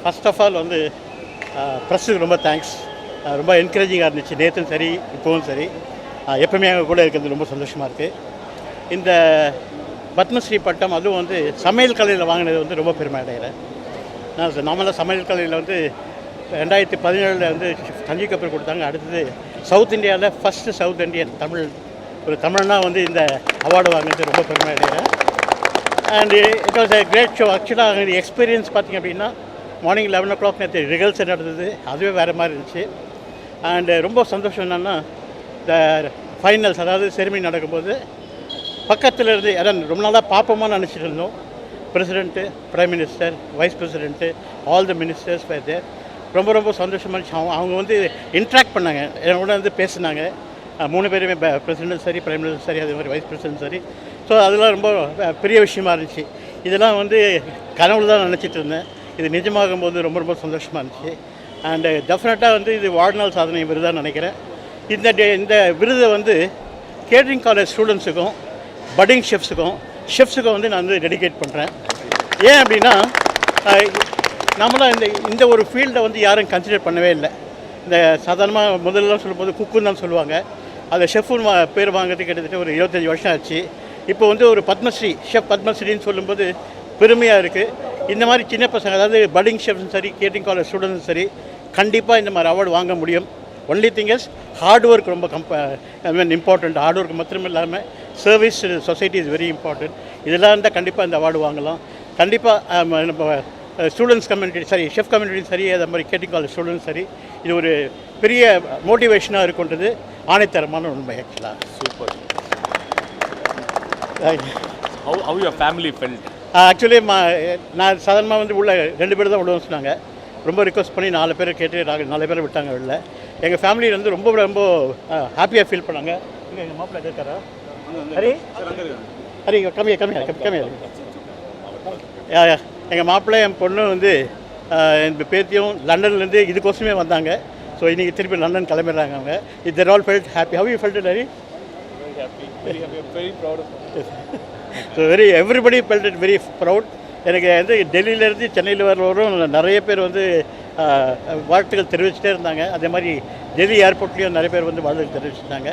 First of all வந்து ப்ரெஸ்ஸுக்கு ரொம்ப thanks. ரொம்ப என்கரேஜிங்காக இருந்துச்சு, நேற்றும் சரி இப்போவும் சரி. எப்பவுமே எங்கள் கூட இருக்கிறது ரொம்ப சந்தோஷமாக இருக்குது. இந்த பத்மஸ்ரீ பட்டம் அதுவும் வந்து சமையல் கலையில் வாங்கினது வந்து ரொம்ப பெருமை அடைகிறேன். நான் நார்மலாக சமையல் கலையில் வந்து 2017 வந்து சஞ்சீவ் கபூர் கொடுத்தாங்க. அடுத்தது சவுத் இந்தியாவில் ஃபஸ்ட்டு சவுத் இண்டியன் ஒரு தமிழ்னா வந்து இந்த அவார்டு வாங்கினது ரொம்ப பெருமை அடைகிறேன். And it was a great show. ஆக்சுவலாக எக்ஸ்பீரியன்ஸ் பார்த்திங்க அப்படின்னா மார்னிங் 11 o'clock நேற்று ரிஹர்சல் நடந்தது, அதுவே வேறு மாதிரி இருந்துச்சு. அண்டு ரொம்ப சந்தோஷம் என்னென்னா இந்த ஃபைனல்ஸ், அதாவது செரிமனி நடக்கும்போது பக்கத்தில் இருந்து அதான் ரொம்ப நாளாக பார்ப்போமான்னு நினச்சிட்டு இருந்தோம். President, prime minister, vice president, all the ministers were there. ரொம்ப ரொம்ப சந்தோஷமாக இருந்துச்சு. அவங்க வந்து இன்ட்ராக்ட் பண்ணாங்க, என்னோட வந்து பேசினாங்க. 3 பேருமே பிரசிடெண்ட்டும் சரி, பிரைம் மினிஸ்டர் சரி, அதே மாதிரி வைஸ் பிரசிடெண்ட் சரி. ஸோ அதெல்லாம் ரொம்ப பெரிய விஷயமா இருந்துச்சு. இதெல்லாம் வந்து கனவுல தான் நினச்சிட்டு இருந்தேன். இது நிஜமாகும் போது ரொம்ப ரொம்ப சந்தோஷமாக இருந்துச்சு. அண்டு டெஃபினட்டாக வந்து இது வாழ்நாள் சாதனை விருதாக நினைக்கிறேன். இந்த விருதை வந்து கேட்ரிங் காலேஜ் ஸ்டூடெண்ட்ஸுக்கும், பட்டிங் ஷெஃப்ஸுக்கும் வந்து நான் வந்து டெடிகேட் பண்ணுறேன். ஏன் அப்படின்னா நம்மளாம் இந்த ஒரு ஃபீல்டை வந்து யாரும் கன்சிடர் பண்ணவே இல்லை. இந்த சாதாரணமாக முதல்லாம் சொல்லும்போது குக்குன்னு தான் சொல்லுவாங்க. அதை ஷெஃப்னு பேர் வாங்கிறதுக்கு கிட்டத்தட்ட ஒரு 25 வருஷம் ஆச்சு. இப்போ வந்து ஒரு பத்மஸ்ரீ, ஷெஃப் பத்மஸ்ரீன்னு சொல்லும்போது பெருமையாக இருக்குது. இந்த மாதிரி சின்ன பசங்க, அதாவது பட்டிங் ஷெஃப்ஸும் சரி, கேட்ரிங் காலேஜ் ஸ்டூடெண்ட்ஸும் சரி, கண்டிப்பாக இந்த மாதிரி அவார்டு வாங்க முடியும். Only thing is hard work ரொம்ப இம்பார்ட்டண்ட். ஹார்ட் ஒர்க் மாத்திரம் இல்லாமல் service society is very important. இதெல்லாம் இருந்தால் கண்டிப்பாக இந்த அவார்டு வாங்கலாம். கண்டிப்பாக நம்ம ஸ்டூடெண்ட்ஸ் கம்யூனிட்டி சரி, ஷெஃப் கம்யூனிட்டி சரி, அதே மாதிரி கேட்ரிங் காலேஜ் ஸ்டூடெண்ட்ஸ் சரி, இது ஒரு பெரிய மோட்டிவேஷனாக இருக்குன்றது ஆணைத்தரமான உண்மை. ஆக்சுவலாக super. How your family felt? Actually நான் சாதாரணமாக வந்து உள்ள 2 பேர் தான் விடுவோம் சொன்னாங்க. ரொம்ப ரிக்வஸ்ட் பண்ணி 4 பேரை கேட்டு 4 பேரை விட்டாங்க வெளில. எங்கள் ஃபேமிலி வந்து ரொம்ப ரொம்ப ஹாப்பியாக ஃபீல் பண்ணாங்க. இல்லை எங்கள் மாப்பிள்ளை இருக்காரா? ஹரி கம்மியாக எங்கள் மாப்பிள்ளை என் பொண்ணு வந்து என் பேத்தியும் லண்டன்லேருந்து இதுக்கோசமே வந்தாங்க. ஸோ இன்றைக்கி திருப்பி லண்டன் கிளம்பிடுறாங்க அவங்க. There all felt happy. How you felt it Hari? Very proud of it. So everybody felt it very proud. எனக்கு வந்து டெல்லியிலேருந்து சென்னையில் வரவரும் நிறைய பேர் வந்து வாழ்த்துக்கள் தெரிவிச்சுட்டே இருந்தாங்க. அதே மாதிரி டெல்லி ஏர்போர்ட்லேயும் நிறைய பேர் வந்து வாழ்த்துக்கள் தெரிவிச்சுட்டாங்க.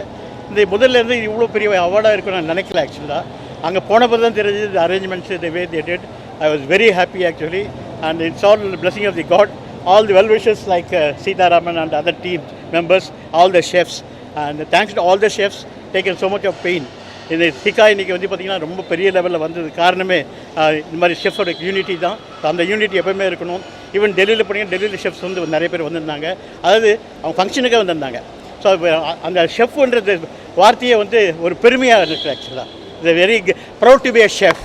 இந்த முதல்லேருந்து இவ்வளோ பெரிய அவார்டாக இருக்குன்னு நான் நினைக்கல. ஆக்சுவலாக அங்கே போனப்போ தான் தெரிஞ்சது இந்த arrangements the way they did. I was very happy actually, and it's all the blessing of the God. All the well-wishers like Sita Raman and other team members, all the chefs, and thanks to all the chefs taken so much of pain. இந்த சிக்கா இன்றைக்கி வந்து பார்த்திங்கன்னா ரொம்ப பெரிய லெவலில் வந்தது காரணமே இந்த மாதிரி ஷெஃபோட யூனிட்டி தான். அந்த யூனிட்டி எப்போவுமே இருக்கணும். ஈவன் டெல்லியில் போனீங்கன்னா டெல்லியில் ஷெஃப்ஸ் வந்து நிறைய பேர் வந்திருந்தாங்க. அதாவது அவங்க ஃபங்க்ஷனுக்கே வந்திருந்தாங்க. ஸோ அந்த ஷெஃப்ன்றது வார்த்தையை வந்து ஒரு பெருமையாக இருக்குது. ஆக்சுவலாக it's very proud to be a chef.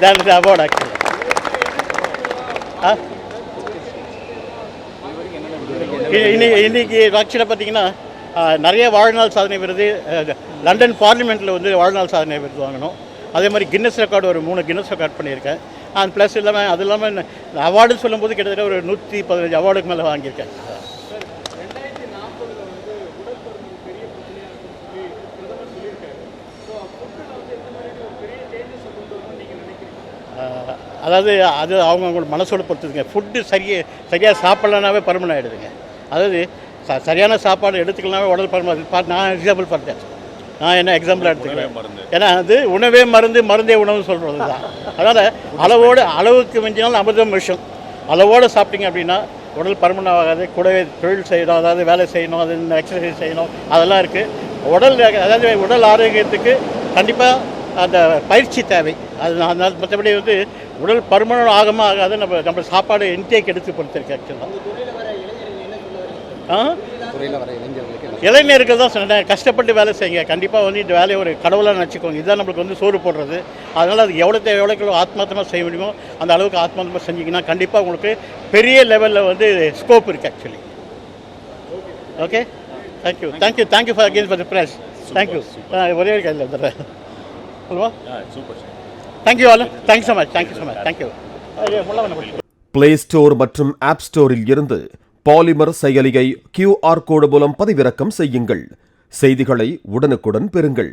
That is the award actually. இன்னைக்கு ஆக்சுவலாக பார்த்தீங்கன்னா நிறைய வாழ்நாள் சாதனை விருது, லண்டன் பார்லிமெண்ட்டில் வந்து வாழ்நாள் சாதனை விருது வாங்கணும். அதே மாதிரி கின்னஸ் ரெக்கார்டு ஒரு 3 கின்னஸ் ரெக்கார்ட் பண்ணியிருக்கேன். அண்ட் ப்ளஸ் இல்லாமல் அது இல்லாமல் அவார்டுன்னு சொல்லும்போது கிட்டத்தட்ட ஒரு 115 அவார்டுக்கு மேலே வாங்கியிருக்கேன். அதாவது அது அவங்களோட மனசோட பொறுத்துதுங்க. ஃபுட்டு சரியாக சாப்பிட்லனாவே பருமன் ஆகிடுதுங்க. அதாவது சரியான சாப்பாடு எடுத்துக்கலனாவே உடல் பருமன். நான் எக்ஸாம்பிள் பார்த்தேன். நான் என்ன எக்ஸாம்பிளாக எடுத்துக்கிறேன். ஏன்னா அது உணவே மருந்தே உணவுன்னு சொல்கிறது தான். அதனால் அளவுக்கு மிஞ்சினாலும் அமிர்தம் விஷம். அளவோடு சாப்பிட்டீங்க அப்படின்னா உடல் பருமன் ஆகாது. கூடவே தொழில் செய்யணும், அதாவது வேலை செய்யணும், அது எக்ஸசைஸ் செய்யணும், அதெல்லாம் இருக்குது. அதாவது உடல் ஆரோக்கியத்துக்கு கண்டிப்பாக அந்த பயிற்சி தேவை. அதனால் மற்றபடி வந்து உடல் பருமனம் ஆகாது. நம்ம சாப்பாடு இன்டேக் எடுத்து பொறுத்திருக்கு. ஆக்சுவலாக இளைஞர்கள் தான் சொன்னேன், கஷ்டப்பட்டு வேலை செய்யுங்க. கண்டிப்பாக வந்து இந்த வேலையை ஒரு கடவுளாக நினச்சிக்கோங்க. இதுதான் நம்மளுக்கு வந்து சோறு போடுறது. அதனால் அது எவ்வளோக்கு ஆத்மார்த்தமாக செய்ய முடியுமோ அந்த அளவுக்கு ஆத்மார்த்தமாக செஞ்சிங்கன்னா கண்டிப்பாக உங்களுக்கு பெரிய லெவலில் வந்து ஸ்கோப் இருக்குது. Actually okay, thank you for again for the press. Thank you. ஒரே ஒரு கையில் வந்துடுறேன். Hello, super. Thank you all. Thank you so much. Thank you. Play store மற்றும் ஆப் ஸ்டோரில் இருந்து பாலிமர் செயலியை QR கோடு மூலம் பதிவிறக்கம் செய்யுங்கள். செய்திகளை உடனுக்குடன் பெறுங்கள்.